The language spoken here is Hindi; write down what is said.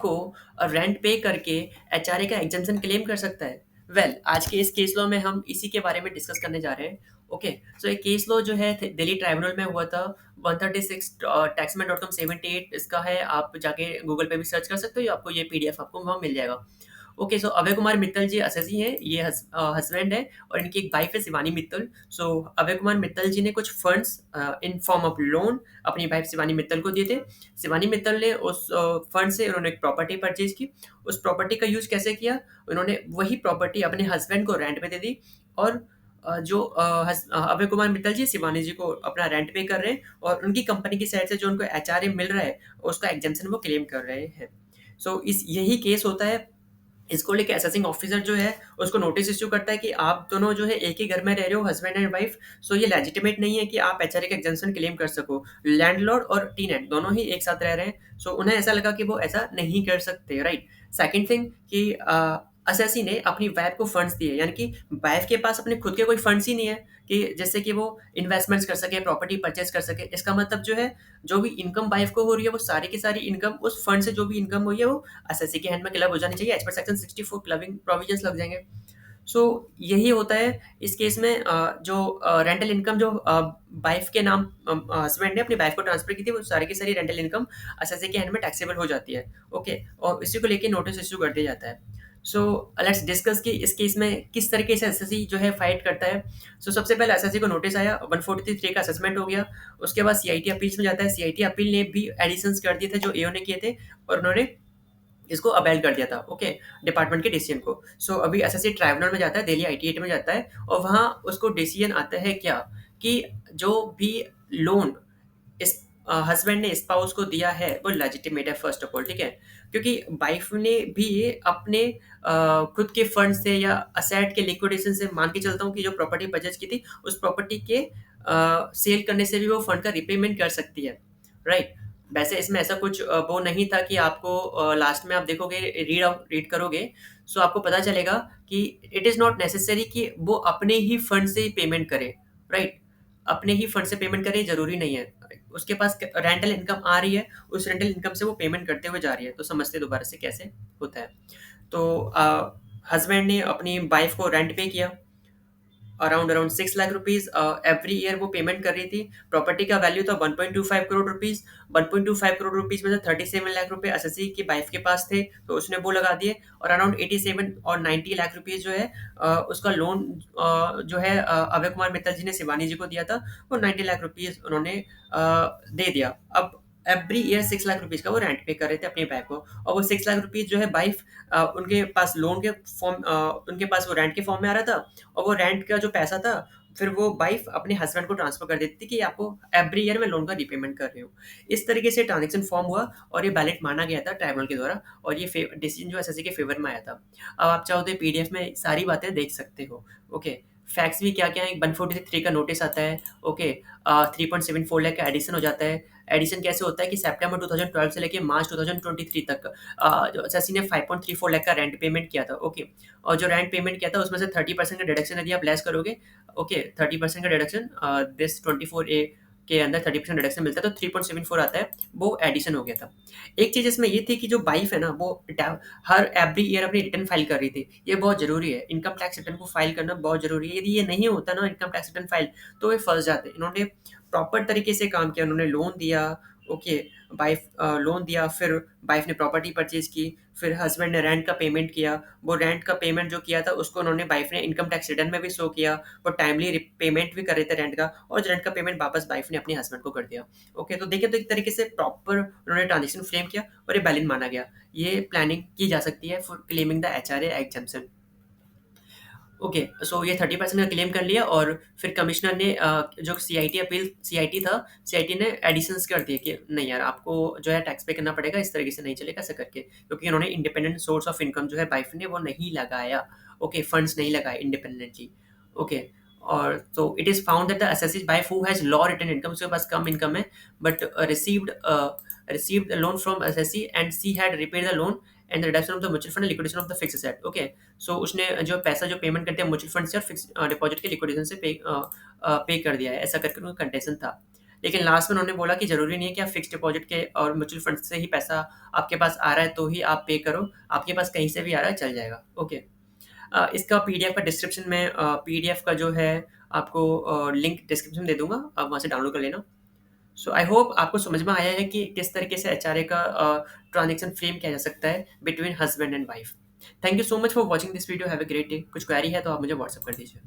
को रेंट पे करके एचआरए का एग्जाम्पशन क्लेम कर सकता है। आज के इस केस लॉ में हम इसी के बारे में डिस्कस करने जा रहे हैं। ओके, सो ये केस लॉ जो है दिल्ली ट्राइब्यूनल में हुआ था। 136 taxman.com78 इसका है, आप जाके गूगल पे भी सर्च कर सकते हो, या आपको ये पीडीएफ आपको वहाँ मिल जाएगा। ओके, सो अभय कुमार मित्तल जी एसएससी हैं, ये हस्बैंड है, और इनकी एक वाइफ है शिवानी मित्तल। सो अभय कुमार मित्तल जी ने कुछ funds in form of loan अपनी वाइफ शिवानी मित्तल को दिए थे। शिवानी मित्तल ने उस फंड से उन्होंने एक प्रॉपर्टी परचेज की। उस प्रॉपर्टी का यूज कैसे किया? उन्होंने वही प्रॉपर्टी अपने हस्बैंड को रेंट पे दे दी, और अभय कुमार मित्तल जी शिवानी जी को अपना रेंट पे कर रहे हैं, और उनकी कंपनी की साइड से जो उनको एचआरए मिल रहा है उसका एग्जाम्पशन वो क्लेम कर रहे हैं। सो इस यही केस होता है। इसको लेके असेसिंग ऑफिसर जो है उसको नोटिस इश्यू करता है कि आप दोनों जो है एक ही घर में रह रहे हो, हस्बैंड एंड वाइफ। सो ये लेजिटिमेट नहीं है कि आप एचआरए का एग्जाम्पशन क्लेम कर सको। लैंडलॉर्ड और टीनेंट दोनों ही एक साथ रह रहे हैं, सो उन्हें ऐसा लगा कि वो ऐसा नहीं कर सकते, राइट। सेकंड थिंग कि असेसी ने अपनी वाइफ को फंड्स दिए, यानी कि वाइफ के पास अपने खुद के कोई फंड्स ही नहीं है कि जैसे कि वो इन्वेस्टमेंट्स कर सके, प्रॉपर्टी परचेज कर सके। इसका मतलब जो है, जो भी इनकम वाइफ को हो रही है वो सारी की सारी इनकम उस फंड से जो भी इनकम हुई है वो एसएससी के हैंड में क्लब हो जानी चाहिए। As per section 64 clubbing provisions लग जाएंगे। सो यही होता है इस केस में। जो रेंटल इनकम जो वाइफ के नाम हस्बैंड ने अपनी वाइफ को ट्रांसफर की थी, वो सारी की सारी रेंटल इनकम एसएससी के हैंड में टैक्सेबल हो जाती है। ओके, और इसी को लेके नोटिस इश्यू कर दिया जाता है। सो लेट्स डिस्कस कि इस केस में किस तरीके से एसएससी जो है फाइट करता है। सबसे पहले एसएससी को नोटिस आया, 143 का असेसमेंट हो गया। उसके बाद सीआईटी अपील्स में जाता है। सीआईटी अपील ने भी एडिशंस कर दिए थे जो एओ ने किए थे, और उन्होंने इसको अबेल कर दिया था, ओके, डिपार्टमेंट के डिसीजन को। अभी एसएससी ट्राइब्यूनल में जाता है, दिल्ली आईटी में जाता है, और वहाँ उसको डिसीजन आता है क्या, कि जो भी लोन इस हस्बैंड ने स्पाउस को दिया है वो लेजिटिमेट है, फर्स्ट ऑफ ऑल, ठीक है। क्योंकि वाइफ ने भी अपने खुद के फंड से या असेट के लिक्विडेशन से, मान के चलता हूँ कि जो प्रॉपर्टी परचेज की थी उस प्रॉपर्टी के सेल करने से भी वो फंड का रिपेमेंट कर सकती है, राइट। वैसे इसमें ऐसा कुछ वो नहीं था कि आपको लास्ट में आप देखोगे, रीड करोगे, सो आपको पता चलेगा कि इट इज़ नॉट नेसेसरी कि वो अपने ही फंड से पेमेंट करे, राइट। अपने ही फंड से पेमेंट करे जरूरी नहीं है। उसके पास रेंटल इनकम आ रही है, उस रेंटल इनकम से वो पेमेंट करते हुए जा रही है। तो समझते हैं दोबारा से कैसे होता है। तो हस्बैंड ने अपनी वाइफ को रेंट पे किया, around around 6 lakh rupees every year वो पेमेंट कर रही थी। प्रॉपर्टी का वैल्यू था 1.25 करोड़ रुपीज। 1.25 करोड़ रुपीज में से 37 लाख रुपए एसएससी की वाइफ के पास थे, तो उसने वो लगा दिए। और अराउंड 87 और 90 लाख रुपीज जो है उसका लोन जो है अभय कुमार मित्तल जी ने शिवानी जी को दिया था, वो 90 लाख रुपीज उन्होंने दे दिया। अब एवरी ईयर 6 लाख रुपीज का वो रेंट पे कर रहे थे अपनी वाइफ को, और वो 6 लाख रुपीज जो है वाइफ उनके पास लोन के फॉर्म, उनके पास वो रेंट के फॉर्म में आ रहा था, और वो रेंट का जो पैसा था फिर वो वाइफ अपने हस्बैंड को ट्रांसफर कर देती थी कि आपको एवरी ईयर मैं लोन का रीपेमेंट कर रही हूँ। इस तरीके से ट्रांजेक्शन फॉर्म हुआ, और ये वैलिड माना गया था ट्राइब्यूनल के द्वारा, और ये डिसीजन जो एसएससी के फेवर में आया था। अब आप चाहो तो पीडीएफ में सारी बातें देख सकते हो। ओके, फैक्ट्स भी क्या क्या है, 143 का नोटिस आता है। ओके, 3.74 लाख का एडिशन हो जाता है। एडिशन कैसे होता है कि सितंबर 2012 से लेके मार्च 2023 तक जो एसएससी ने 5.34 लाख का रेंट पेमेंट किया था। ओके, और जो रेंट पेमेंट किया था उसमें से 30% का डिडक्शन यदि आप लेस करोगे, ओके, 30% का डिडक्शन दिस 24A के अंदर 30% डिडक्शन मिलता है, तो 3.74 आता है, वो एडिशन हो गया था। एक चीज़ इसमें ये थी कि जो वाइफ है ना, वो हर एवरी ईयर अपनी रिटर्न फाइल कर रही थी। ये बहुत ज़रूरी है, इनकम टैक्स रिटर्न को फाइल करना बहुत ज़रूरी है। यदि ये नहीं होता ना इनकम टैक्स रिटर्न फाइल, तो वे फंस जाते। इन्होंने प्रॉपर तरीके से काम किया, उन्होंने लोन दिया, ओके, वाइफ लोन दिया, फिर वाइफ ने प्रॉपर्टी परचेज की, फिर हस्बैंड ने रेंट का पेमेंट किया। वो रेंट का पेमेंट जो किया था उसको उन्होंने वाइफ ने इनकम टैक्स रिटर्न में भी शो किया। वो टाइमली पेमेंट भी कर रहे थे रेंट का, और रेंट का पेमेंट वापस वाइफ ने अपने हस्बैंड को कर दिया। ओके, तो देखिए, तो एक तरीके से प्रॉपर उन्होंने ट्रांजेक्शन फ्रेम किया, और ये वैलिड माना गया। ये प्लानिंग की जा सकती है for claiming the HRA exemption. Okay, so ये 30% का क्लेम कर लिया, और फिर कमिश्नर ने जो सीआईटी था, सीआईटी ने एडिशंस कर दिए कि नहीं यार, आपको जो है टैक्स पे करना पड़ेगा, इस तरीके से नहीं चलेगा, ऐसा करके, क्योंकि उन्होंने इंडिपेंडेंट सोर्स ऑफ इनकम जो है वाइफ ने वो नहीं लगाया। ओके, फंड्स नहीं लगाए इंडिपेंडेंटली। ओके, और तो it is found that the assessed wife who has low return income, उसके पास कम इनकम है, but received a loan from SSC and she had repaid the loan and the reduction of the mutual fund and liquidation of the fixed asset. Okay, so उसने जो पैसा जो पेमेंट करते हैं म्यूचुअल फंड से और फिक्स डिपॉजिट के लिक्विडेशन से पे कर दिया है, ऐसा करके उनका कंटेंशन था। लेकिन लास्ट में उन्होंने बोला कि ज़रूरी नहीं है कि आप फिक्स डिपॉज़िट के और म्यूचुअल फंड से ही पैसा आपके पास आ रहा है तो ही आप पे करो, आपके पास कहीं से भी आ रहा है चल जाएगा। ओके। इसका पीडीएफ का डिस्क्रिप्शन में पीडीएफ का जो है आपको लिंक डिस्क्रिप्शन में दे दूँगा, आप वहाँ से डाउनलोड कर लेना। सो आई होप आपको समझ में आया है कि किस तरीके से एचआरए का ट्रांज़ैक्शन फ्रेम किया जा सकता है between husband and wife. Thank you so much for watching this video, have a great day. कुछ क्वेरी है तो आप मुझे व्हाट्सएप कर दीजिए।